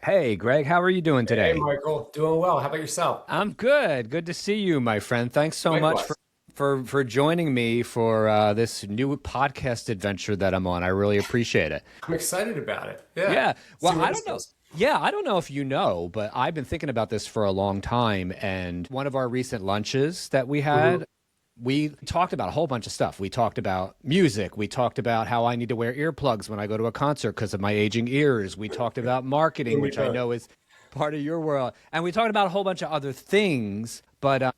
Hey, Greg, how are you doing Hey, today? Michael. Doing well. How about yourself? I'm good. Good to see you, my friend. Thanks so much for Likewise. for joining me for this new podcast adventure that I'm on. I really appreciate it. I'm excited about it. Yeah. Yeah. Well, See where I this don't know. goes. Yeah, I don't know if you know, but I've been thinking about this for a long time. And one of our recent lunches that we Hmm. had, we talked about a whole bunch of stuff. We talked about music. We talked about how I need to wear earplugs when I go to a concert because of my aging ears. We talked about You marketing, and me which I both. know is part of your world. And we talked about a whole bunch of other things. But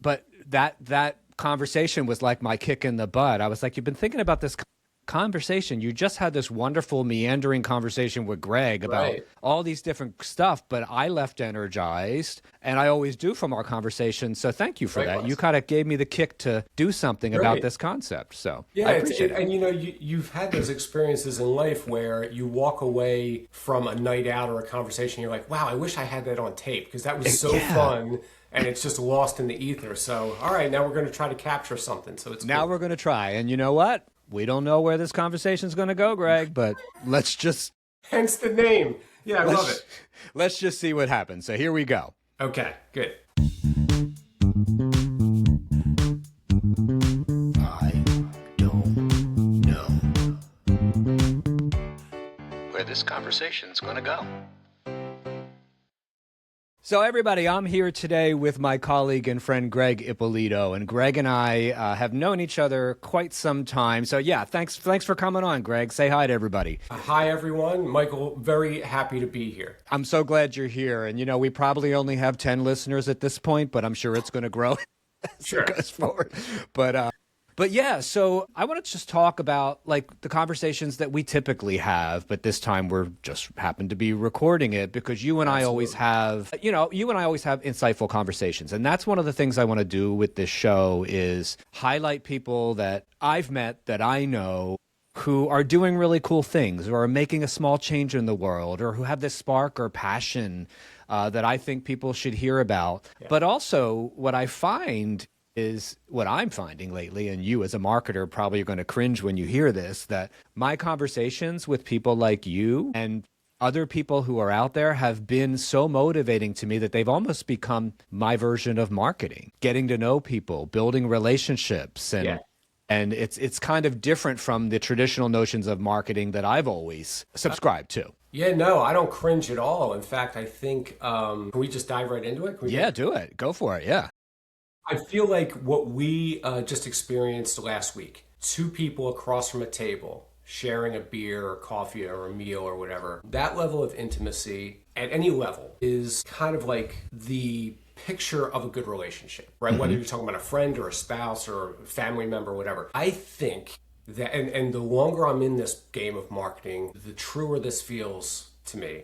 that conversation was like my kick in the butt. I was like, you've been thinking about this conversation. You just had this wonderful meandering conversation with Greg about Right. all these different stuff, but I left energized, and I always do from our conversation. So thank you for that. You Likewise. kind of gave me the kick to do something about Great. this concept. So Yeah, I appreciate it. and you've had those experiences in life where you walk away from a night out or a conversation, you're like, wow, I wish I had that on tape because that was so Yeah. fun and it's just lost in the ether. So, all right, now we're going to try to capture something. So it's Now cool. we're going to try. And you know what? We don't know where this conversation is going to go, Greg, but let's just Hence the name. Yeah, I love let's it. let's just see what happens. So here we go. Okay, good. I don't know where this conversation's going to go. So, everybody, I'm here today with my colleague and friend Greg Ippolito, and Greg and I have known each other quite some time. So, yeah, thanks for coming on, Greg. Say hi to everybody. Hi, everyone. Michael, very happy to be here. I'm so glad you're here. And, we probably only have 10 listeners at this point, but I'm sure it's going to grow as it Sure. goes forward. But yeah, so I want to just talk about like the conversations that we typically have, but this time we're just happen to be recording it because Absolutely. you and I always have insightful conversations. And that's one of the things I want to do with this show is highlight people that I've met that I know who are doing really cool things or are making a small change in the world or who have this spark or passion that I think people should hear about. Yeah. But also, what I find is what I'm finding lately, and you as a marketer probably are going to cringe when you hear this, that my conversations with people like you and other people who are out there have been so motivating to me that they've almost become my version of marketing, getting to know people, building relationships, Yeah. and it's kind of different from the traditional notions of marketing that I've always subscribed to. Yeah, no, I don't cringe at all. In fact, I think, can we just dive right into it? Can we Yeah, do it. Go for it. Yeah. I feel like what we just experienced last week, two people across from a table sharing a beer or coffee or a meal or whatever, that level of intimacy at any level is kind of like the picture of a good relationship, right? Whether you're talking about a friend or a spouse or a family member, or whatever. I think that, and the longer I'm in this game of marketing, the truer this feels to me,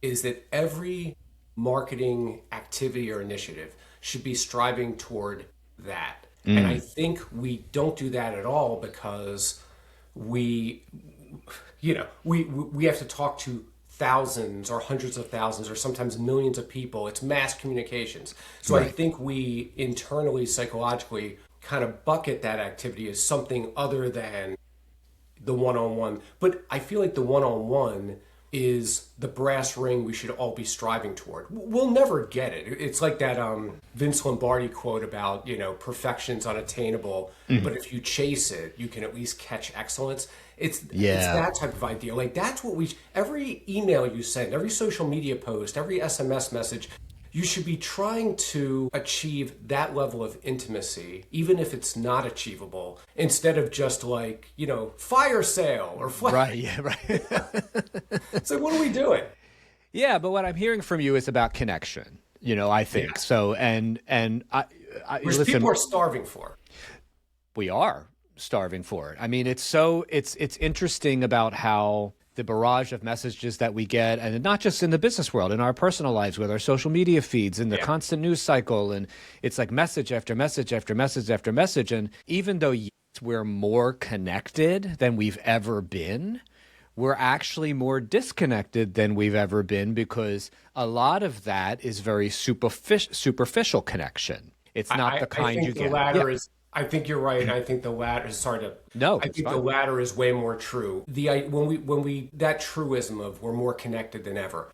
is that every marketing activity or initiative should be striving toward that. And I think we don't do that at all because we, we have to talk to thousands or hundreds of thousands or sometimes millions of people. It's mass communications. So I Right. think we internally, psychologically, kind of bucket that activity as something other than the one-on-one. But I feel like the one-on-one is the brass ring we should all be striving toward. We'll never get it. It's like that Vince Lombardi quote about, perfection's unattainable, but if you chase it, you can at least catch excellence. It's Yeah. that type of idea. Like that's what every email you send, every social media post, every SMS message, you should be trying to achieve that level of intimacy, even if it's not achievable, instead of just like, fire sale or flat. Right. Yeah. Right. It's like, what are we doing? Yeah, but what I'm hearing from you is about connection. I think Yes. so. And I Which people listen. are starving for. We are starving for it. I mean, it's interesting about how the barrage of messages that we get, and not just in the business world, in our personal lives with our social media feeds, in the Yeah. constant news cycle, and it's like message after message after message after message. And even though yes, we're more connected than we've ever been, we're actually more disconnected than we've ever been because a lot of that is very superficial connection. It's not the I kind you think the get. Yeah. latter is. I think you're right. I think the latter. Sorry to. No, I it's think the fine. latter is way more true. When we that truism of we're more connected than ever.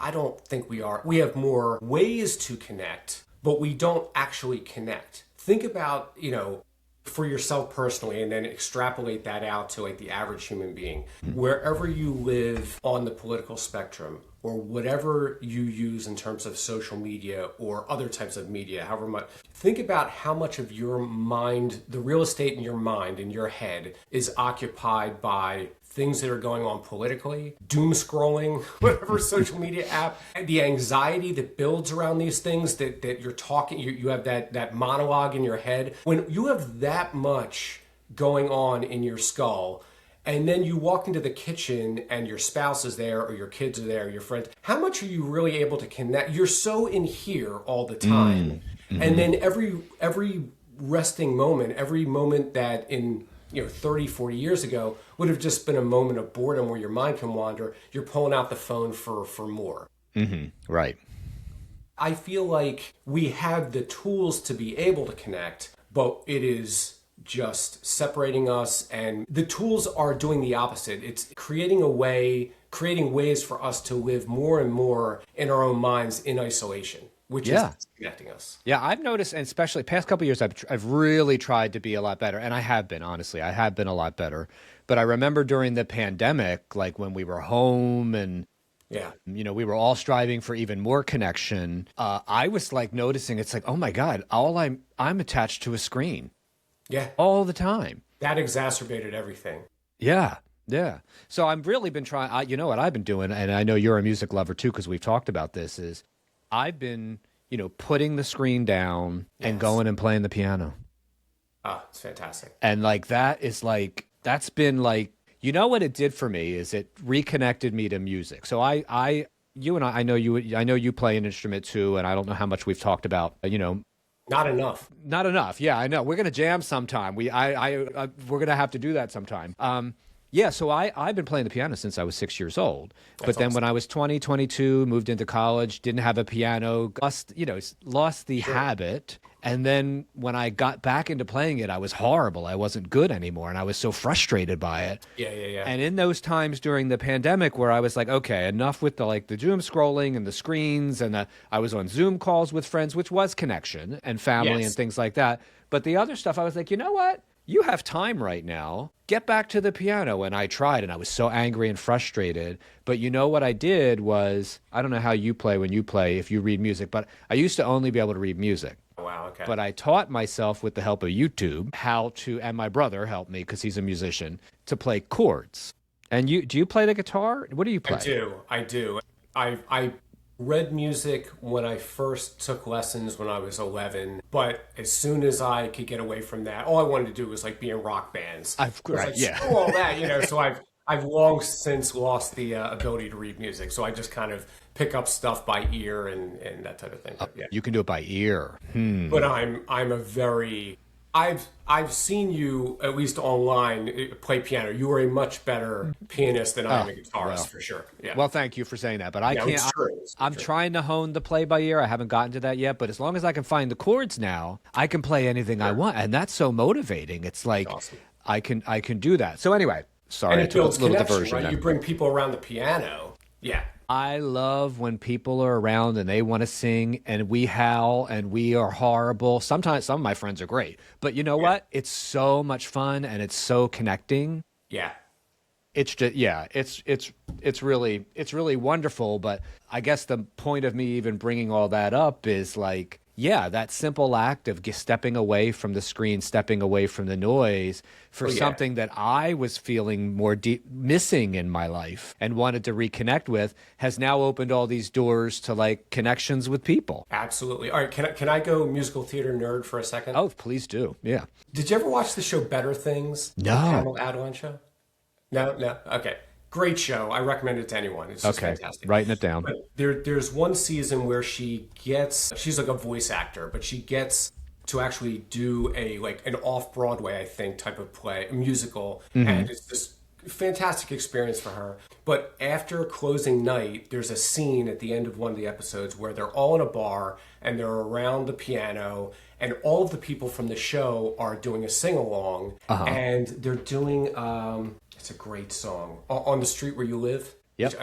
I don't think we are. We have more ways to connect, but we don't actually connect. Think about, for yourself personally, and then extrapolate that out to like the average human being. Wherever you live on the political spectrum, or whatever you use in terms of social media or other types of media, however much, think about how much of your mind, the real estate in your mind, in your head, is occupied by things that are going on politically, doom scrolling, whatever social media app, the anxiety that builds around these things that you're talking, you have that monologue in your head. When you have that much going on in your skull, and then you walk into the kitchen and your spouse is there, or your kids are there, or your friends, how much are you really able to connect? You're so in here all the time. And then every resting moment, every moment that in 30, 40 years ago would have just been a moment of boredom where your mind can wander, you're pulling out the phone for more. Right. I feel like we have the tools to be able to connect, but it is just separating us, and the tools are doing the opposite. It's creating ways for us to live more and more in our own minds in isolation, which is disconnecting us. Yeah, I've noticed, and especially past couple of years, I've really tried to be a lot better, and I have been, honestly, I have been a lot better. But I remember during the pandemic, like when we were home and we were all striving for even more connection. I was like noticing, it's like, oh my God, I'm attached to a screen. Yeah. All the time. That exacerbated everything. Yeah. Yeah. So I've really been trying, you know what I've been doing, and I know you're a music lover too, because we've talked about this, is I've been, putting the screen down and going and playing the piano. Oh, it's fantastic. And like, that's been like, what it did for me is it reconnected me to music. So I know you play an instrument too, and I don't know how much we've talked about, Not enough. Not enough. Yeah, I know. We're gonna jam sometime. We're gonna have to do that sometime. So I've been playing the piano since I was 6 years old. But then when I was 20, 22, moved into college, didn't have a piano, lost the habit. And then when I got back into playing it, I was horrible. I wasn't good anymore, and I was so frustrated by it. Yeah. And in those times during the pandemic where I was like, okay, enough with the doom scrolling and the screens, and I was on Zoom calls with friends, which was connection and family and things like that. But the other stuff, I was like, you know what? You have time right now. Get back to the piano. And I tried, and I was so angry and frustrated. But what I did was, I don't know how you play when you play, if you read music, but I used to only be able to read music. Wow, okay. But I taught myself with the help of YouTube and my brother helped me because he's a musician, to play chords. And do you play the guitar? What do you play? I do. I read music when I first took lessons when I was 11, but as soon as I could get away from that, all I wanted to do was be in rock bands. Screw all that, so I've long since lost the ability to read music. So I just kind of pick up stuff by ear and that type of thing. You can do it by ear. But I've seen you, at least online, play piano. You are a much better pianist than I am a guitarist, for sure. Yeah. Well, thank you for saying that. But I can't. It's true. I'm trying to hone the play by ear. I haven't gotten to that yet. But as long as I can find the chords now, I can play anything I want, and that's so motivating. It's like awesome. I can do that. So anyway, sorry, and it builds a little diversion. diversion. Right? You bring people around the piano. Yeah. I love when people are around and they want to sing and we howl and we are horrible. Sometimes some of my friends are great, but you know what? It's so much fun and it's so connecting. Yeah. It's just, it's really wonderful. But I guess the point of me even bringing all that up is that simple act of stepping away from the screen, stepping away from the noise for something that I was feeling more missing in my life and wanted to reconnect with has now opened all these doors to connections with people. Absolutely. All right. Can I go musical theater nerd for a second? Oh, please do. Yeah. Did you ever watch the show Better Things? No. The Pamela Adlon show? No. Okay. Great show. I recommend it to anyone. It's just fantastic. Writing it down. But there's one season where she's like a voice actor, but she gets to actually do an off-Broadway, I think, type of play, a musical, and it's this fantastic experience for her. But after closing night, there's a scene at the end of one of the episodes where they're all in a bar and they're around the piano, and all of the people from the show are doing a sing-along, and they're doing it's a great song, On the Street Where You Live. Yep.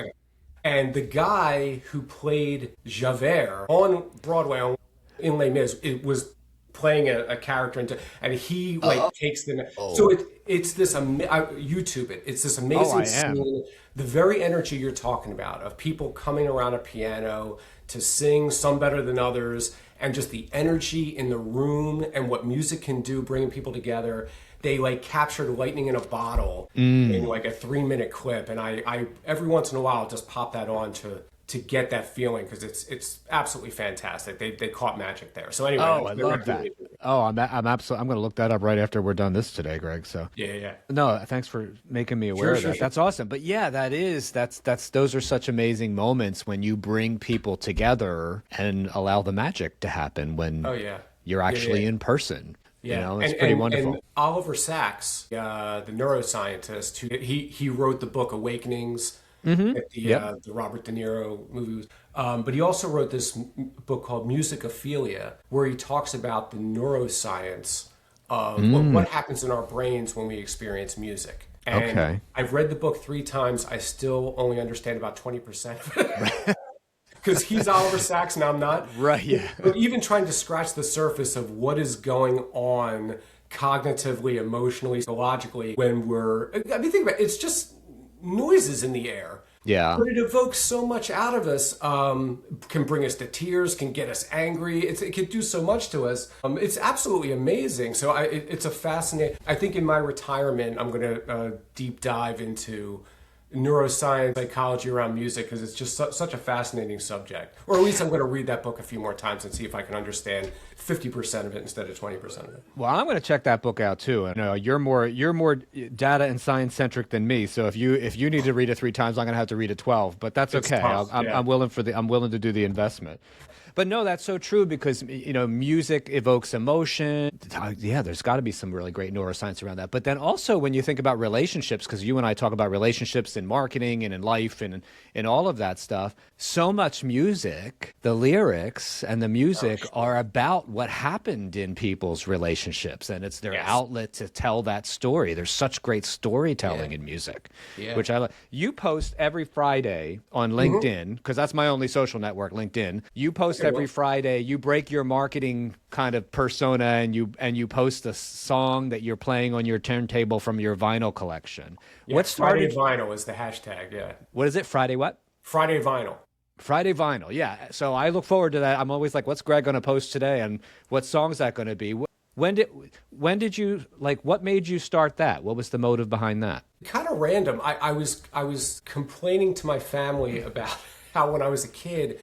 And the guy who played Javert on Broadway in Les Mis, it was playing a character, and he like takes the. So it's this YouTube it. It's this amazing I am. scene. The very energy you're talking about of people coming around a piano to sing, some better than others, and just the energy in the room and what music can do, bringing people together. They like captured lightning in a bottle in like a 3-minute clip, and I every once in a while just pop that on to get that feeling because it's absolutely fantastic. They caught magic there. So anyway, Oh, I love that. Oh, I'm absolutely. I'm going to look that up right after we're done this today, Greg. So Yeah. no, thanks for making me aware of that. Sure. That's awesome. But yeah, that's those are such amazing moments when you bring people together and allow the magic to happen when you're actually in person. Yeah, You know, it's pretty wonderful. And Oliver Sacks, the neuroscientist, he wrote the book Awakenings, the Robert De Niro movie. But he also wrote this book called Musicophilia, where he talks about the neuroscience of what happens in our brains when we experience music. And I've read the book 3 times. I still only understand about 20% of it. Because he's Oliver Sacks and I'm not. Right, yeah. But even trying to scratch the surface of what is going on cognitively, emotionally, psychologically when think about it, it's just noises in the air. Yeah. But it evokes so much out of us, can bring us to tears, can get us angry. It can do so much to us. It's absolutely amazing. So it's a fascinating, I think in my retirement, I'm going to deep dive into neuroscience, psychology around music because it's just such a fascinating subject. Or at least I'm going to read that book a few more times and see if I can understand 50% of it instead of 20% of it. Well, I'm going to check that book out too. And you're more data and science centric than me. So if you need to read it 3 times, I'm going to have to read it 12. But that's okay. I'm willing to do the investment. But no, that's so true because, music evokes emotion. Yeah, there's got to be some really great neuroscience around that. But then also when you think about relationships, because you and I talk about relationships in marketing and in life and in all of that stuff, so much music, the lyrics and the music are about what happened in people's relationships. And it's their outlet to tell that story. There's such great storytelling in music, which I love. You post every Friday on LinkedIn, because that's my only social network, LinkedIn. You post every Friday. You break your marketing kind of persona and you post a song that you're playing on your turntable from your vinyl collection. Yeah, what started Friday Vinyl is the hashtag. Yeah. What is it? Friday what? Friday Vinyl. Friday Vinyl. Yeah. So I look forward to that. I'm always like, what's Greg going to post today, and what song's that going to be? When did you what made you start that? What was the motive behind that? Kind of random. I was complaining to my family about how when I was a kid,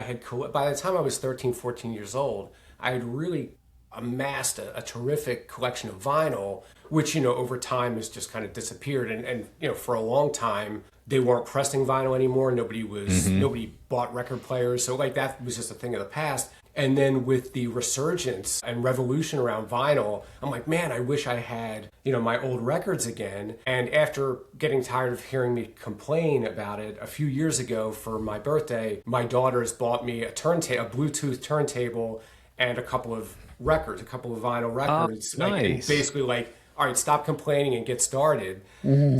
by the time I was 13, 14 years old, I had really amassed a terrific collection of vinyl, which, over time has just kind of disappeared. And for a long time, they weren't pressing vinyl anymore. Nobody bought record players. So that was just a thing of the past. And then with the resurgence and revolution around vinyl, I'm like, man, I wish I had, my old records again. And after getting tired of hearing me complain about it, a few years ago for my birthday, my daughters bought me a Bluetooth turntable and a couple of vinyl records. Oh, nice. Basically all right, stop complaining and get started.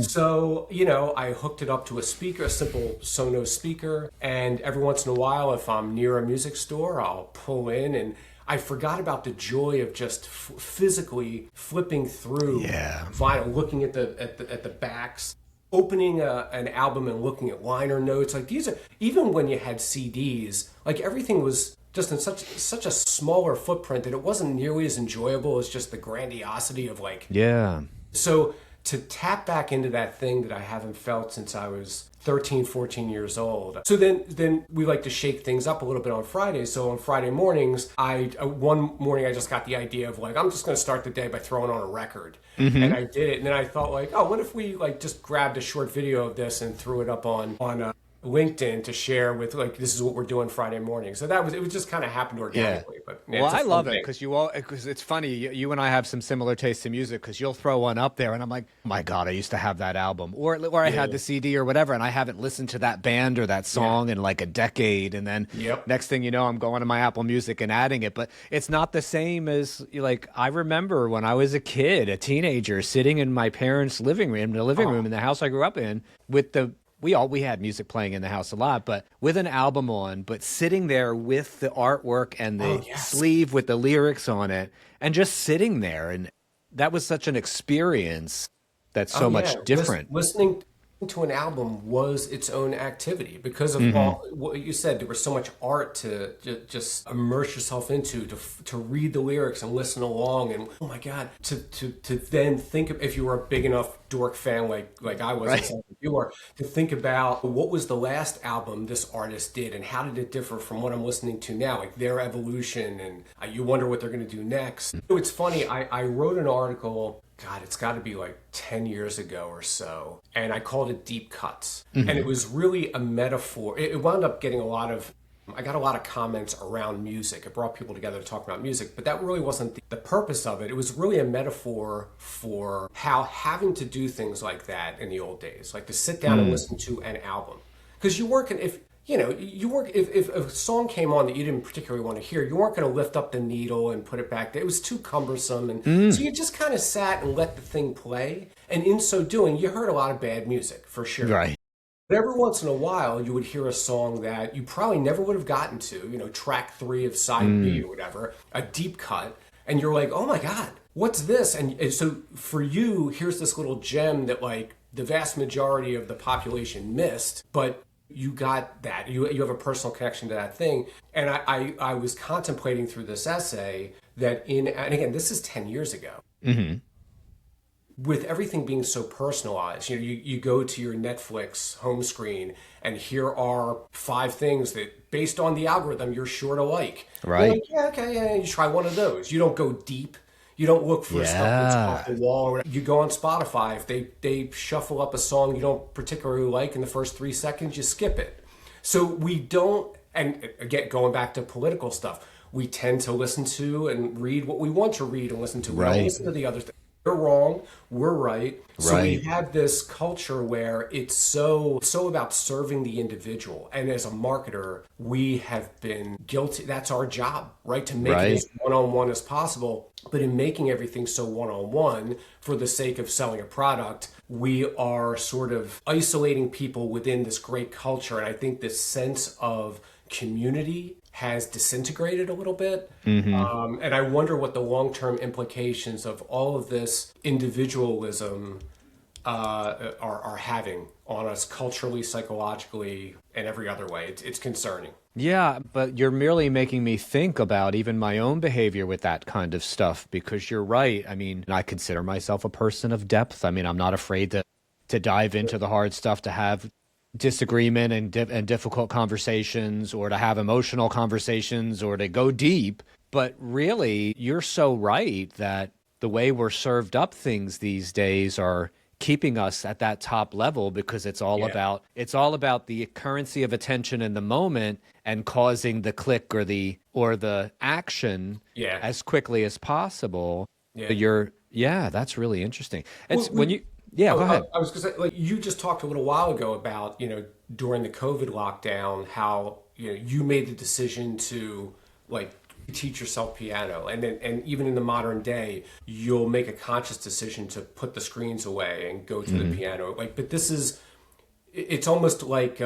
So, I hooked it up to a simple Sonos speaker. And every once in a while, if I'm near a music store, I'll pull in. And I forgot about the joy of just physically flipping through vinyl, looking at the backs, opening an album and looking at liner notes. These are, even when you had CDs, everything was just in such a smaller footprint that it wasn't nearly as enjoyable as just the grandiosity of So to tap back into that thing that I haven't felt since I was 13, 14 years old. So then we like to shake things up a little bit on Fridays. So on Friday mornings, one morning I just got the idea of I'm just going to start the day by throwing on a record. And I did it. And then I thought what if we just grabbed a short video of this and threw it up on LinkedIn to share with this is what we're doing Friday morning. So it was just kind of happened organically. But I love it because it's funny. You and I have some similar tastes in music because you'll throw one up there and I'm like, oh my God, I used to have that album or I had the CD or whatever and I haven't listened to that band or that song in a decade. And then next thing you know, I'm going to my Apple Music and adding it. But it's not the same as I remember when I was a kid, a teenager, sitting in my parents' living room, in the house I grew up in, with the we had music playing in the house a lot, but with an album on, but sitting there with the artwork and the sleeve with the lyrics on it, and just sitting there, and that was such an experience that's so much different. Listening to an album was its own activity because of all what you said. There was so much art to just immerse yourself into, to read the lyrics and listen along, and oh my god, to then think of, if you were a big enough dork fan like I was, right, you were, to think about what was the last album this artist did and how did it differ from what I'm listening to now, like their evolution, and you wonder what they're going to do next. It's funny, I wrote an article, God, it's got to be like 10 years ago or so, and I called it Deep Cuts. And it was really a metaphor. It wound up getting I got a lot of comments around music. It brought people together to talk about music, but that really wasn't the purpose of it. It was really a metaphor for how having to do things like that in the old days, like to sit down and listen to an album. Because you weren't going to, if a song came on that you didn't particularly want to hear, you weren't going to lift up the needle and put it back there. It was too cumbersome. And so you just kind of sat and let the thing play. And in so doing, you heard a lot of bad music, for sure. Right. But every once in a while, you would hear a song that you probably never would have gotten to, track 3 of side B or whatever, a deep cut. And you're like, oh my God, what's this? And so for you, here's this little gem that like the vast majority of the population missed, but you got that. You have a personal connection to that thing. And I was contemplating through this essay that and again, this is 10 years ago. With everything being so personalized, you go to your Netflix home screen and here are 5 things that, based on the algorithm, you're sure to like. Right. You're like, yeah, okay, yeah, you try one of those. You don't go deep. You don't look for stuff that's off the wall. You go on Spotify. If they shuffle up a song you don't particularly like in the first 3 seconds, you skip it. So we don't, and again, going back to political stuff, we tend to listen to and read what we want to read and listen to. We don't listen to the other things. They're wrong, we're right. So we have this culture where it's so about serving the individual. And as a marketer, we have been guilty. That's our job, right? To make it as one-on-one as possible. But in making everything so one-on-one for the sake of selling a product, we are sort of isolating people within this great culture. And I think this sense of community has disintegrated a little bit. And I wonder what the long-term implications of all of this individualism are having on us culturally, psychologically, and every other way. It's concerning. Yeah, but you're merely making me think about even my own behavior with that kind of stuff, because you're right. I mean, I consider myself a person of depth. I mean, I'm not afraid to dive into the hard stuff, to have disagreement and difficult conversations, or to have emotional conversations, or to go deep. But really, you're so right that the way we're served up things these days are keeping us at that top level, because it's all about the currency of attention in the moment and causing the click or the action as quickly as possible. That's really interesting. It's go ahead. I was going to say, like, you just talked a little while ago about, during the COVID lockdown, how, you made the decision to, like, teach yourself piano. And even in the modern day, you'll make a conscious decision to put the screens away and go to the piano. Like, but it's almost like,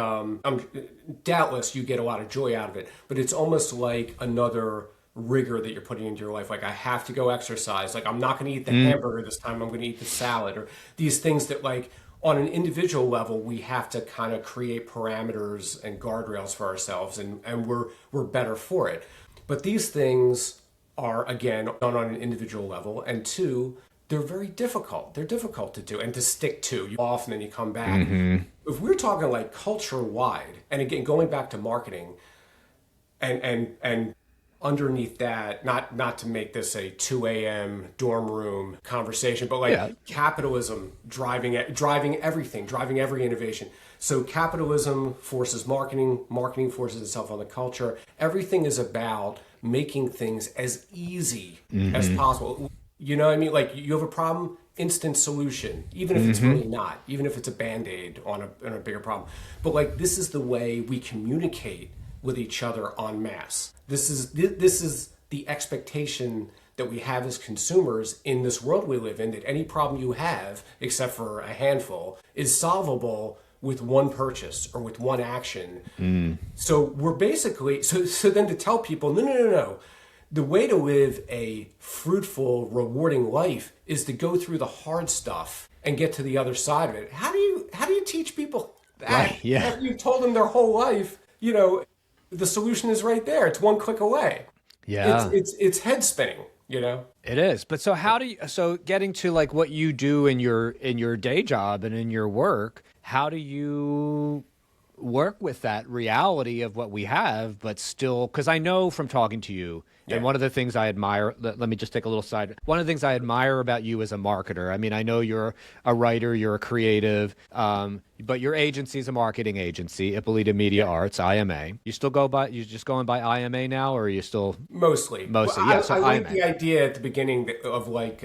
doubtless you get a lot of joy out of it, but it's almost like another rigor that you're putting into your life. Like, I have to go exercise. Like, I'm not going to eat the hamburger this time. I'm going to eat the salad, or these things that, like, on an individual level, we have to kind of create parameters and guardrails for ourselves, and we're better for it. But these things are, again, done on an individual level, and 2, they're very difficult. They're difficult to do and to stick to. You off and then you come back. If we're talking like culture wide, and again, going back to marketing, and underneath that, not to make this a 2 a.m. dorm room conversation, but like capitalism driving everything, driving every innovation. So capitalism forces marketing, marketing forces itself on the culture. Everything is about making things as easy as possible. You know what I mean? Like, you have a problem, instant solution, even if it's really not, even if it's a Band-Aid on a bigger problem. But like, this is the way we communicate with each other en masse. This is the expectation that we have as consumers in this world we live in, that any problem you have, except for a handful, is solvable with one purchase or with one action. So we're basically, so then to tell people, no. The way to live a fruitful, rewarding life is to go through the hard stuff and get to the other side of it. How do you teach people that? Right, yeah. After you've told them their whole life, the solution is right there. It's one click away. Yeah. It's head spinning, It is. But so getting to like what you do in your day job and in your work, how do you work with that reality of what we have, but still, because I know from talking to you, and one of the things I admire, let me just take a little side. One of the things I admire about you as a marketer, I mean, I know you're a writer, you're a creative, but your agency is a marketing agency, Ippolito Media Arts, IMA. You just going by IMA now, or are you still? Mostly. Well, yeah. So I like IMA. the idea at the beginning of like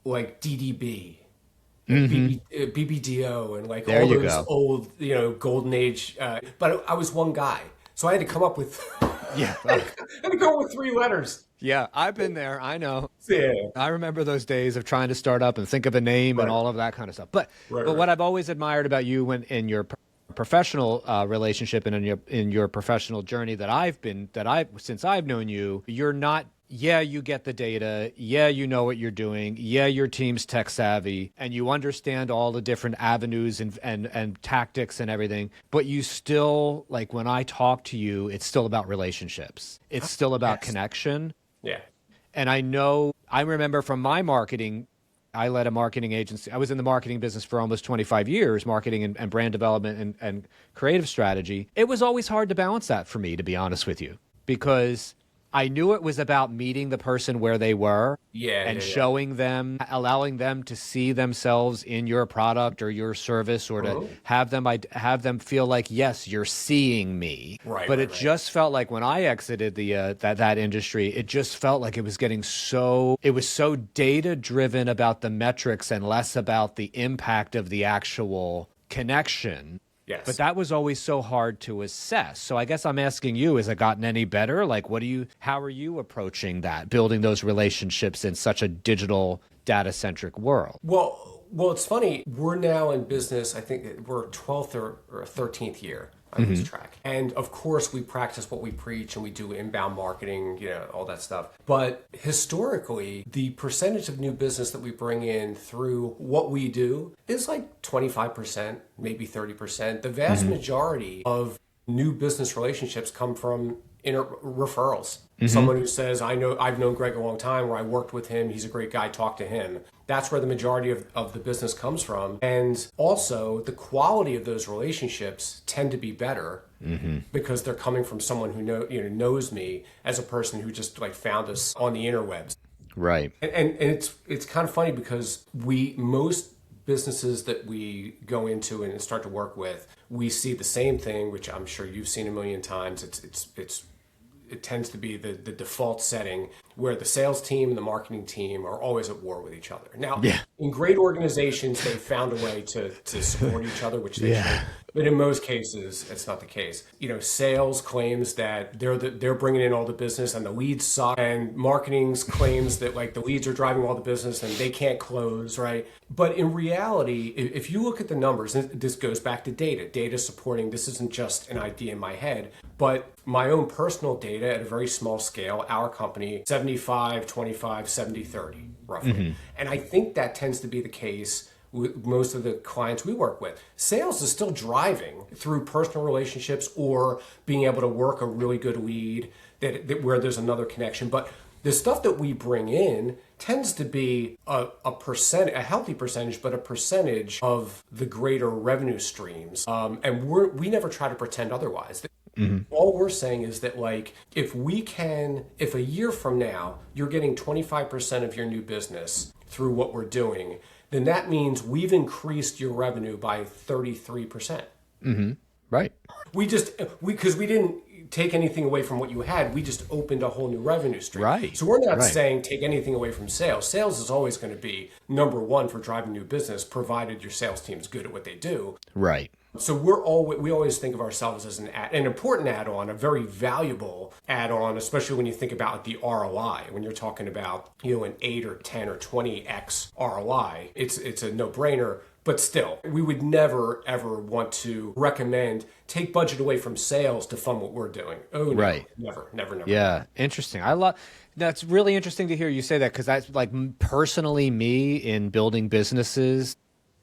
DDB. BBDO and like There all you those go. old, golden age. But I was one guy, so I had to come up with. Yeah. I had to go with 3 letters. Yeah, I've been there. I know. Yeah. I remember those days of trying to start up and think of a name and all of that kind of stuff. But what I've always admired about you in your professional relationship and in your professional journey since I've known you, you're not. Yeah, you get the data. Yeah, you know what you're doing. Yeah, your team's tech savvy and you understand all the different avenues and tactics and everything. But you still, like when I talk to you, it's still about relationships. It's still about connection. Yeah. And I remember from my marketing, I led a marketing agency. I was in the marketing business for almost 25 years, marketing and brand development and creative strategy. It was always hard to balance that for me, to be honest with you, because I knew it was about meeting the person where they were and showing them, allowing them to see themselves in your product or your service, or to have them feel like, yes, you're seeing me. Right. But it just felt like when I exited that industry, it just felt like it was so data driven about the metrics and less about the impact of the actual connection. Yes. But that was always so hard to assess. So I guess I'm asking you, has it gotten any better? Like, how are you approaching that, building those relationships in such a digital, data-centric world? Well, it's funny. We're now in business. I think we're 12th or 13th year on this track. And of course, we practice what we preach and we do inbound marketing, all that stuff. But historically, the percentage of new business that we bring in through what we do is like 25%, maybe 30%. The vast majority of new business relationships come from referrals. Someone who says, I've known Greg a long time, or I worked with him, he's a great guy, talk to him. That's where the majority of the business comes from. And also the quality of those relationships tend to be better because they're coming from someone who knows me as a person who just like found us on the interwebs. Right. And it's kind of funny because most businesses that we go into and start to work with, we see the same thing, which I'm sure you've seen a million times. It tends to be the default setting where the sales team and the marketing team are always at war with each other. Now, in great organizations, they've found a way to support each other, which they should. But in most cases, it's not the case. Sales claims that they're bringing in all the business and the leads suck, and marketing's claims that like the leads are driving all the business and they can't close, right? But in reality, if you look at the numbers, and this goes back to data supporting, this isn't just an idea in my head, but my own personal data at a very small scale, our company, 75, 25, 70, 30, roughly. And I think that tends to be the case with most of the clients we work with. Sales is still driving through personal relationships or being able to work a really good lead where there's another connection. But the stuff that we bring in tends to be a healthy percentage, but a percentage of the greater revenue streams. And we never try to pretend otherwise. All we're saying is that like, if a year from now, you're getting 25% of your new business through what we're doing, then that means we've increased your revenue by 33%. Right. Because we didn't take anything away from what you had, we just opened a whole new revenue stream. Right. So we're not saying take anything away from sales. Sales is always going to be number one for driving new business, provided your sales team is good at what they do. Right. So we always think of ourselves as an important add-on, a very valuable add-on, especially when you think about the ROI. When you're talking about an 8 or 10 or 20x ROI, it's a no-brainer. But still, we would never, ever want to recommend take budget away from sales to fund what we're doing. Oh, no, Right. never, never, never. Yeah, interesting. I love that's really interesting to hear you say that because that's like personally me in building businesses.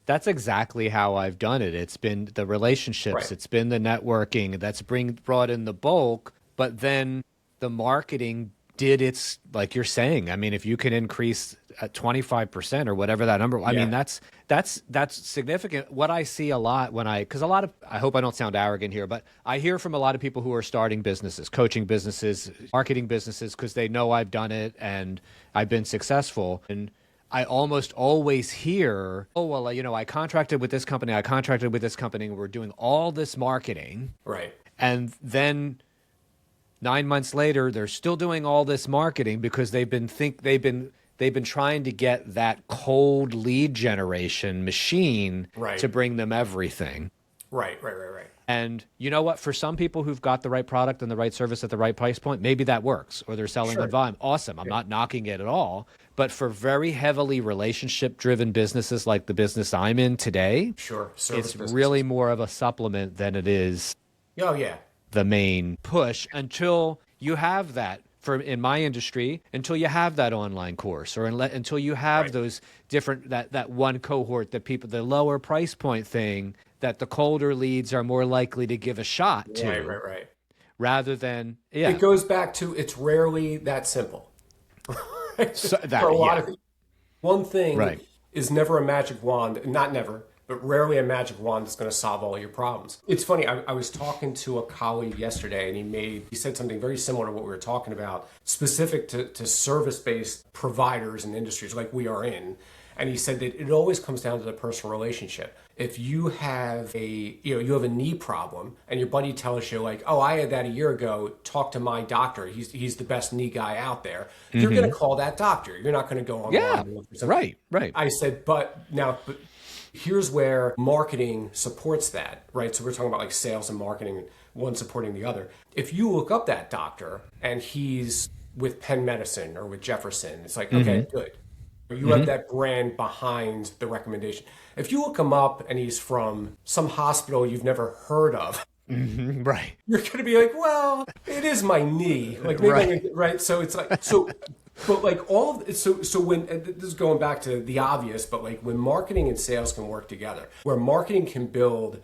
That's exactly how I've done it. It's been the relationships, Right. it's been the networking that's brought in the bulk, but then the marketing did its like you're saying. I mean, if you can increase at 25% or whatever that number, I mean, Yeah. that's significant. What I see a lot because a lot of, I hope I don't sound arrogant here, but I hear from a lot of people who are starting businesses, coaching businesses, marketing businesses, because they know I've done it and I've been successful. And I almost always hear, oh, well, I contracted with this company, and we're doing all this marketing. Right. And then 9 months later, they're still doing all this marketing because they've been trying to get that cold lead generation machine Right. to bring them everything. Right. And you know what? For some people who've got the right product and the right service at the right price point, maybe that works, or they're selling Sure. on volume. Awesome. I'm not knocking it at all. But for very heavily relationship-driven businesses like the business I'm in today, Sure. Service it's business. really more of a supplement than it is Oh, yeah. the main push until you have that. In my industry, until you have that online course, or until you have Right. those different that one cohort that people, the lower price point thing that the colder leads are more likely to give a shot to, Right. rather than It goes back to it's rarely that simple. So For a lot of people. One thing Right. is never a magic wand, not never, but rarely a magic wand that's going to solve all your problems. It's funny, I was talking to a colleague yesterday and he said something very similar to what we were talking about, specific to service-based providers and industries like we are in. And he said that it always comes down to the personal relationship. If you have you have a knee problem and your buddy tells you like, oh, I had that a year ago, talk to my doctor. He's the best knee guy out there. You're going to call that doctor. You're not going to go online. Yeah, and look for something. right. I said, but here's where marketing supports that, right? So we're talking about like sales and marketing, one supporting the other. If you look up that doctor and he's with Penn Medicine or with Jefferson, it's like, okay, good. You have that brand behind the recommendation. If you look him up and he's from some hospital you've never heard of, Right. you're going to be like, well, it is my knee. Like, maybe right. So it's like, but like all of so when, and this is going back to the obvious, but like when marketing and sales can work together, where marketing can build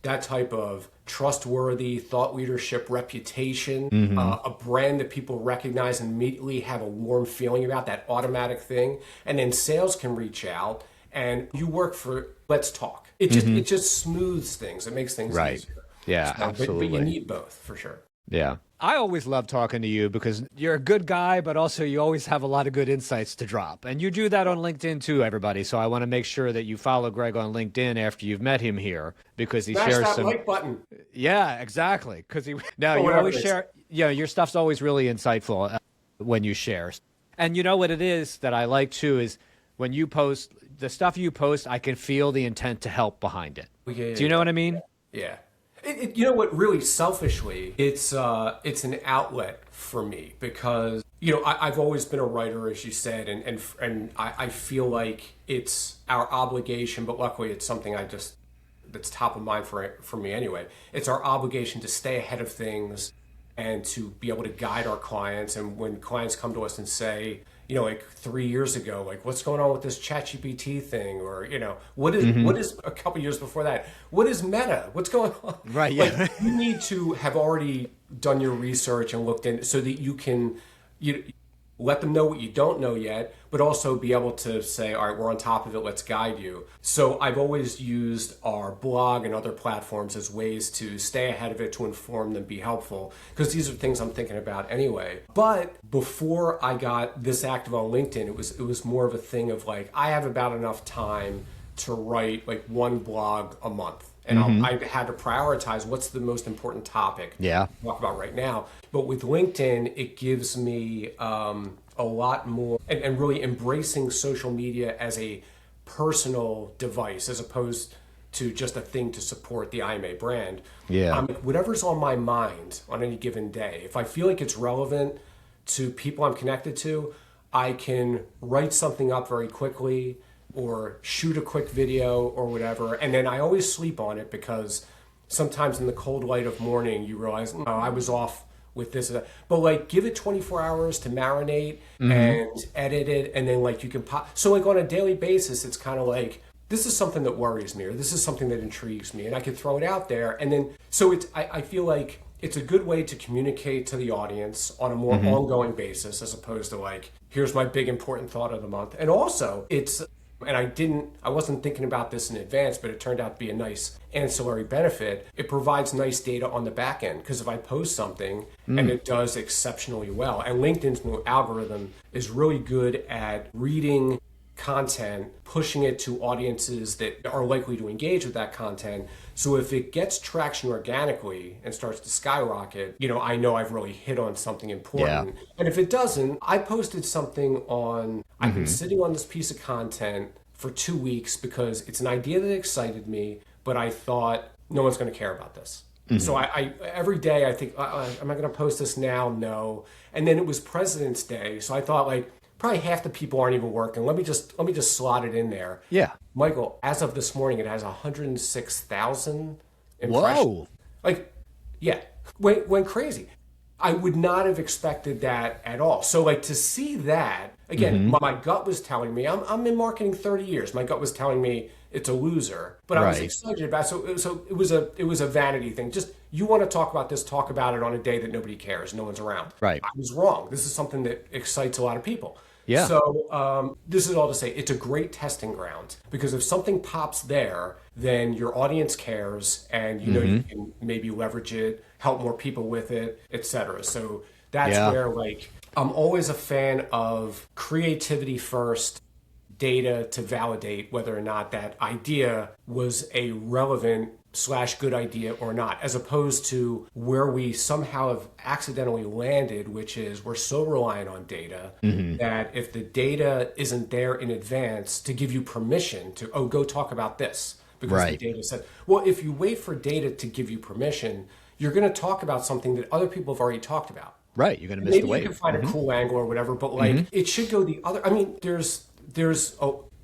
that type of trustworthy thought leadership reputation, a brand that people recognize and immediately have a warm feeling about, that automatic thing, and then sales can reach out and you work for, let's talk. It just smooths things. It makes things Right. easier. Yeah, But absolutely. you need both for sure. Yeah. I always love talking to you because you're a good guy, but also you always have a lot of good insights to drop. And you do that on LinkedIn too, everybody. So I want to make sure that you follow Greg on LinkedIn after you've met him here because he Smash shares that some. like button. Yeah, exactly. Because you whatever always it is. share. Yeah, your stuff's always really insightful when you share. And you know what it is that I like too is when you post the stuff you post, I can feel the intent to help behind it. Yeah, Do you know what I mean? Yeah. You know what? Really, selfishly, it's an outlet for me because I've always been a writer, as you said, and I feel like it's our obligation. But luckily, it's something that's top of mind for me anyway. It's our obligation to stay ahead of things and to be able to guide our clients. And when clients come to us and say, like 3 years ago, like what's going on with this ChatGPT thing, or what is a couple years before that? What is Meta? What's going on? Right. Yeah. Like, you need to have already done your research and looked in so that you can let them know what you don't know yet, but also be able to say, all right, we're on top of it, let's guide you. So I've always used our blog and other platforms as ways to stay ahead of it, to inform them, be helpful, because these are things I'm thinking about anyway. But before I got this active on LinkedIn, it was more of a thing of like, I have about enough time to write like one blog a month. And I had to prioritize what's the most important topic Yeah. to talk about right now. But with LinkedIn, it gives me a lot more, and really embracing social media as a personal device as opposed to just a thing to support the IMA brand. Yeah. Whatever's on my mind on any given day, if I feel like it's relevant to people I'm connected to, I can write something up very quickly, or shoot a quick video or whatever. And then I always sleep on it because sometimes in the cold light of morning, you realize, oh, I was off with this. But like, give it 24 hours to marinate and edit it. And then like you can pop. So like on a daily basis, it's kind of like, this is something that worries me, or this is something that intrigues me, and I can throw it out there. And then, so it's, I feel like it's a good way to communicate to the audience on a more ongoing basis, as opposed to like, here's my big important thought of the month. And also it's, and I wasn't thinking about this in advance, but it turned out to be a nice ancillary benefit. It provides nice data on the back end, because if I post something and it does exceptionally well, and LinkedIn's new algorithm is really good at reading content, pushing it to audiences that are likely to engage with that content. So if it gets traction organically and starts to skyrocket, I know I've really hit on something important. Yeah. And if it doesn't, I posted something on, I've been sitting on this piece of content for 2 weeks because it's an idea that excited me, but I thought no one's going to care about this. So I every day I think, am I going to post this now? No. And then it was President's Day. So I thought like, probably half the people aren't even working. Let me just slot it in there. Yeah. Michael, as of this morning, it has 106,000 impressions. Whoa. Like, yeah, went crazy. I would not have expected that at all. So like to see that, again, my gut was telling me, I'm in marketing 30 years. My gut was telling me it's a loser, but I was excited about it. So it was a vanity thing. Just, you want to talk about this, talk about it on a day that nobody cares, no one's around. Right. I was wrong. This is something that excites a lot of people. Yeah. So this is all to say it's a great testing ground, because if something pops there, then your audience cares, and you can maybe leverage it, help more people with it, etc. So that's where like I'm always a fan of creativity first, data to validate whether or not that idea was a relevant / good idea or not, as opposed to where we somehow have accidentally landed, which is we're so reliant on data that if the data isn't there in advance to give you permission to, go talk about this, because the data said, well, if you wait for data to give you permission, you're going to talk about something that other people have already talked about. Right. You're going to miss the wave. Maybe you can find a cool angle or whatever, but like it should go the other. I mean,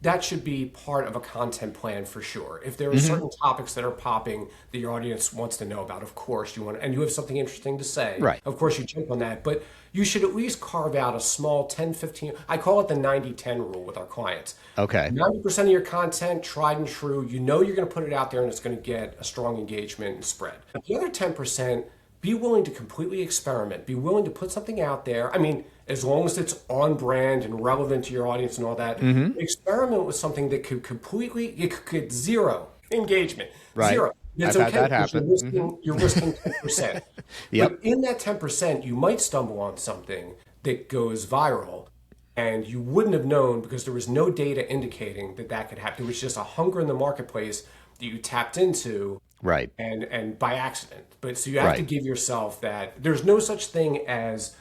that should be part of a content plan for sure. If there are certain topics that are popping that your audience wants to know about, of course you want to, and you have something interesting to say, right? Of course you jump on that, but you should at least carve out a small 10, 15, I call it the 90-10 rule with our clients. Okay. 90% of your content, tried and true, you're going to put it out there and it's going to get a strong engagement and spread. But the other 10%, be willing to completely experiment. Be willing to put something out there. I mean, as long as it's on brand and relevant to your audience and all that, experiment with something that could it could get zero engagement. Right. Zero. It's I've okay. had that happen. You're risking 10%. Yep. But in that 10%, you might stumble on something that goes viral, and you wouldn't have known because there was no data indicating that could happen. There was just a hunger in the marketplace that you tapped into. Right. And by accident. But so you have to give yourself that. There's no such thing as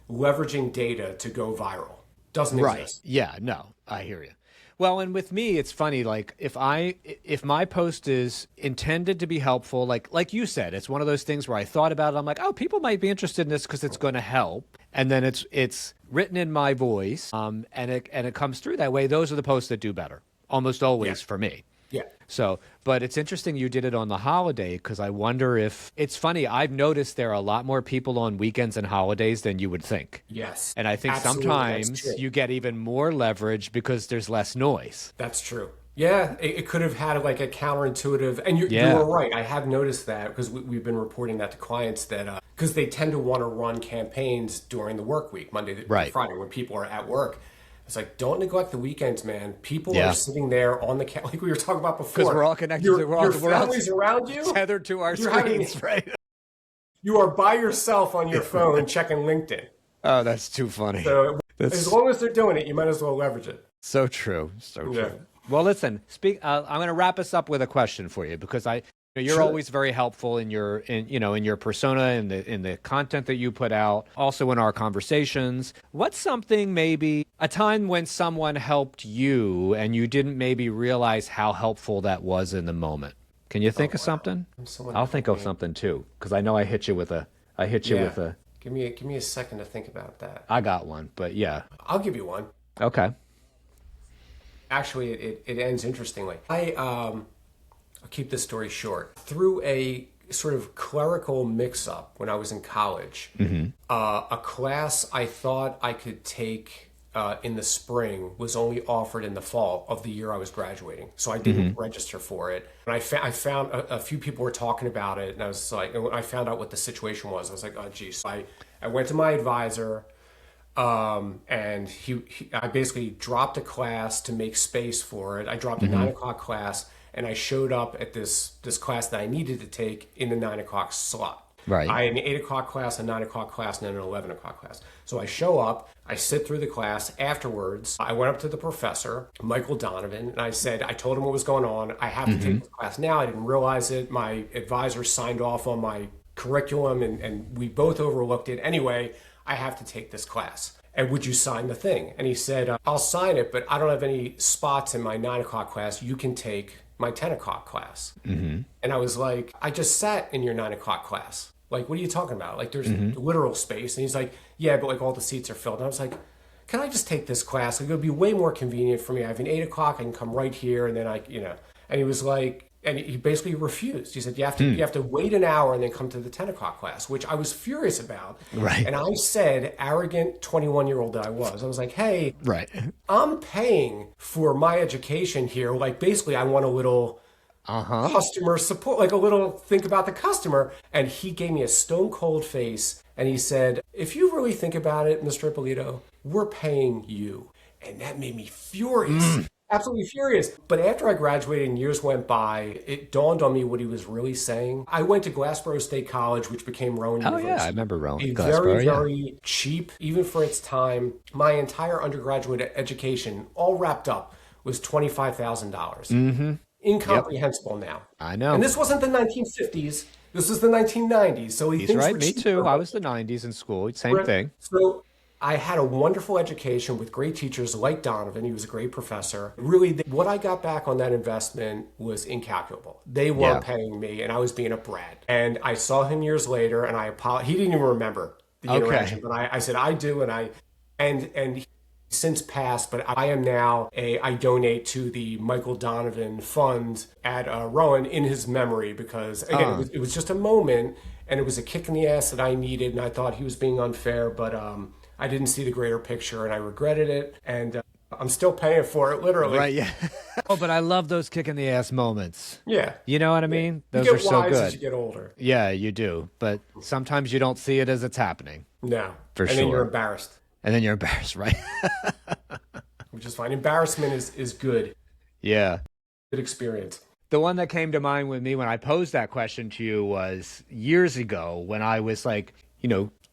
leveraging data to go viral. Doesn't exist. Yeah, no, I hear you. Well, and with me, it's funny, like if my post is intended to be helpful, like you said, it's one of those things where I thought about it, I'm like, oh, people might be interested in this because it's going to help. And then it's written in my voice, and it comes through that way. Those are the posts that do better, almost always for me. Yeah. So, but it's interesting you did it on the holiday, because I wonder if it's funny. I've noticed there are a lot more people on weekends and holidays than you would think. Yes. And I think sometimes you get even more leverage because there's less noise. That's true. Yeah. It could have had like a counterintuitive, and you're right. I have noticed that because we've been reporting that to clients that, because they tend to want to run campaigns during the work week, Monday to Friday, when people are at work. It's like, don't neglect the weekends, man. People are sitting there on the like we were talking about before. Because we're all connected. Your family's around you. Tethered to our screens, right? You are by yourself on your phone checking LinkedIn. Oh, that's too funny. So as long as they're doing it, you might as well leverage it. So true. So true. Yeah. Well, listen, I'm going to wrap us up with a question for you, because you're always very helpful in your persona and in the content that you put out, also in our conversations. What's something, maybe a time when someone helped you and you didn't maybe realize how helpful that was in the moment? Can you think of something? I'll think of something too, because I know I hit you with a. Give me a second to think about that. I got one, but yeah. I'll give you one. Okay. Actually, it ends interestingly. I'll keep this story short. Through a sort of clerical mix-up when I was in college, a class I thought I could take in the spring was only offered in the fall of the year I was graduating. So I didn't register for it. And I found a few people were talking about it, and I was like, and when I found out what the situation was, I was like, oh, geez. So I went to my advisor, and I basically dropped a class to make space for it. I dropped a 9 o'clock class, and I showed up at this class that I needed to take in the 9 o'clock slot. Right. I had an 8 o'clock class, a 9 o'clock class, and then an 11 o'clock class. So I show up, I sit through the class. Afterwards, I went up to the professor, Michael Donovan, and I told him what was going on. I have to take this class now. I didn't realize it. My advisor signed off on my curriculum, and we both overlooked it. Anyway, I have to take this class. And would you sign the thing? And he said, I'll sign it, but I don't have any spots in my 9 o'clock class. You can take my 10 o'clock class. And I was like, I just sat in your 9 o'clock class. Like, what are you talking about? Like, there's literal space. And he's like, yeah, but like all the seats are filled. And I was like, can I just take this class? Like, it would be way more convenient for me. I have an 8 o'clock. I can come right here. And then and he was like, and he basically refused. He said, you have to wait an hour and then come to the 10 o'clock class, which I was furious about. Right. And I said, arrogant 21-year-old that I was like, hey, Right. I'm paying for my education here. Like, basically, I want a little customer support, like a little think about the customer. And he gave me a stone cold face. And he said, if you really think about it, Mr. Ippolito, we're paying you. And that made me furious. Absolutely furious. But after I graduated and years went by, it dawned on me what he was really saying. I went to Glassboro State College, which became Rowan University. Oh, yeah, I remember Rowan. Very, very cheap, even for its time. My entire undergraduate education, all wrapped up, was $25,000. Incomprehensible now. I know. And this wasn't the 1950s. This is the 1990s. So He's right. Me too. I was the 90s in school. Same thing. So I had a wonderful education with great teachers like Donovan. He was a great professor. Really, what I got back on that investment was incalculable. They weren't paying me, and I was being a brat. And I saw him years later, and I apologized. He didn't even remember the interaction, but I said, I do, and he since passed, but I am now I donate to the Michael Donovan Fund at Rowan in his memory, because again, it was just a moment, and it was a kick in the ass that I needed, and I thought he was being unfair, but I didn't see the greater picture, and I regretted it, and I'm still paying for it, literally. Right, yeah. Oh, but I love those kick in the ass moments. Yeah. You know what I mean? You Those are so wise good. as you get older. Yeah, you do. But sometimes you don't see it as it's happening. No. For and sure. then you're embarrassed. And then you're embarrassed, right? Which is fine. Embarrassment is good. Yeah. Good experience. The one that came to mind with me when I posed that question to you was years ago, when I was like,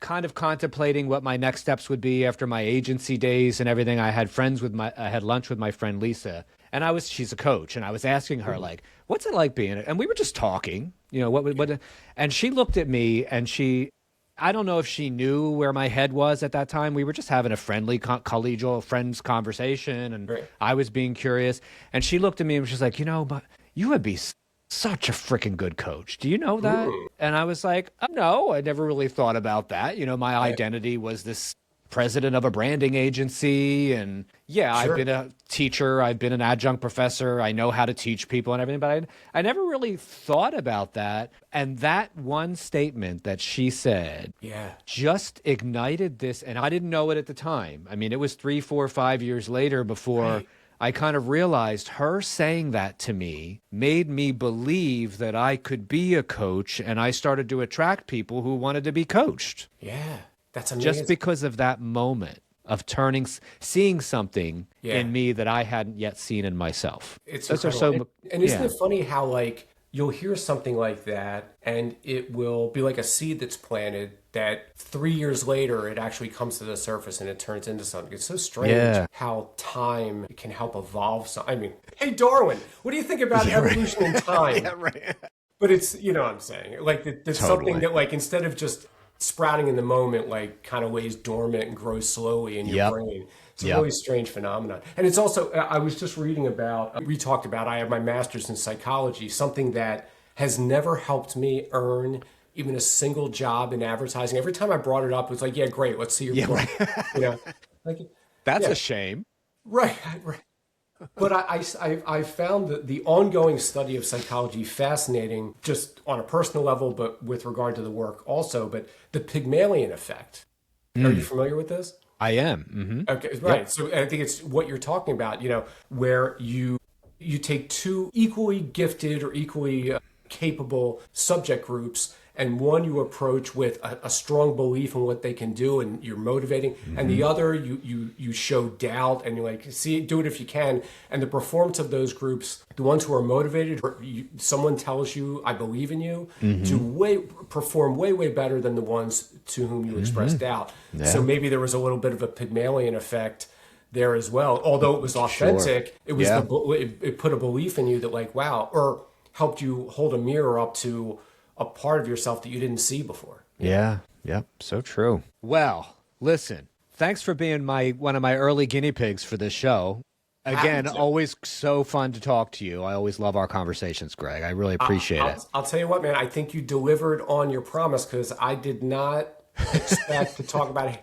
kind of contemplating what my next steps would be after my agency days and everything. I had lunch with my friend Lisa, and she's a coach, and I was asking her, like, what's it like being, and we were just talking, and she looked at me, and I don't know if she knew where my head was at that time. We were just having a friendly, collegial friends conversation, and I was being curious. And she looked at me and was just like, but you would be such a freaking good coach. Do you know that? And I was like, no, I never really thought about that. My identity was this president of a branding agency, and I've been a teacher, I've been an adjunct professor, I know how to teach people and everything, but I never really thought about that. And that one statement that she said just ignited this, and I didn't know it at the time. I mean, it was 3, 4, 5 years later before I kind of realized her saying that to me made me believe that I could be a coach, and I started to attract people who wanted to be coached. Yeah. That's amazing. Just because of that moment of seeing something in me that I hadn't yet seen in myself. Those are so, and isn't it funny how, like, you'll hear something like that, and it will be like a seed that's planted that 3 years later it actually comes to the surface and it turns into something. It's so strange how time can help evolve. I mean, hey, Darwin, what do you think about evolution in time? But it's, what I'm saying? Like, there's something that, like, instead of just sprouting in the moment, like, kind of lays dormant and grows slowly in your brain. It's a really strange phenomenon. And it's also, I was just reading about, we talked about, I have my master's in psychology, something that has never helped me earn even a single job in advertising. Every time I brought it up, it was like, yeah, great, let's see your book. Like, that's a shame. Right. But I found the ongoing study of psychology fascinating, just on a personal level, but with regard to the work also. But the Pygmalion effect. Are you familiar with this? I am. Okay, right. So I think it's what you're talking about, where you take two equally gifted or equally capable subject groups, and one you approach with a strong belief in what they can do and you're motivating, and the other you show doubt and you're like, see, do it if you can. And the performance of those groups, the ones who are motivated, or someone tells you, I believe in you, perform way better than the ones to whom you express doubt. Yeah. So maybe there was a little bit of a Pygmalion effect there as well. Although it was authentic, it was it put a belief in you that, like, wow, or helped you hold a mirror up to a part of yourself that you didn't see before. Yeah. Yep. So true. Well, listen, thanks for being one of my early guinea pigs for this show. Again, always so fun to talk to you. I always love our conversations, Greg. I really appreciate it. I'll tell you what, man, I think you delivered on your promise, because I did not expect to talk about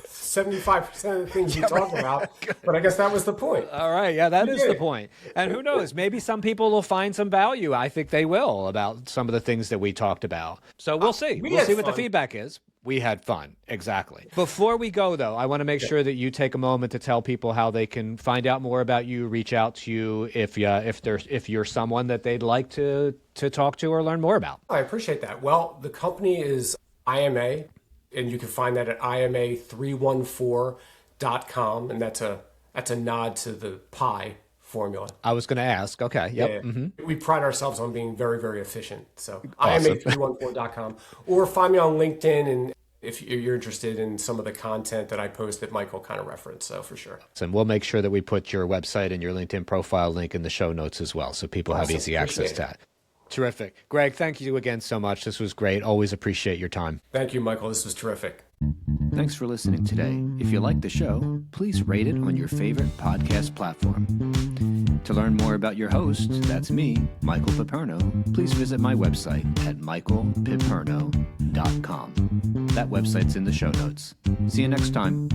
75% of the things you talk about, but I guess that was the point. All right. Yeah, that is the point. And who knows, maybe some people will find some value. I think they will, about some of the things that we talked about. So we'll see. We'll see what the feedback is. We had fun. Exactly. Before we go, though, I want to make sure that you take a moment to tell people how they can find out more about you, reach out to you if you're someone that they'd like to talk to or learn more about. I appreciate that. Well, the company is IMA, and you can find that at ima314.com, and that's a nod to the pi formula. I was going to ask. Okay. Yep. Yeah. Mm-hmm. We pride ourselves on being very, very efficient. So Awesome. ima314.com, or find me on LinkedIn, and if you're interested in some of the content that I post that Michael kind of referenced. So for sure. And we'll make sure that we put your website and your LinkedIn profile link in the show notes as well, so people have easy access to that. Terrific. Greg, thank you again so much. This was great. Always appreciate your time. Thank you, Michael. This was terrific. Thanks for listening today. If you like the show, please rate it on your favorite podcast platform. To learn more about your host, that's me, Michael Piperno, please visit my website at michaelpiperno.com. That website's in the show notes. See you next time.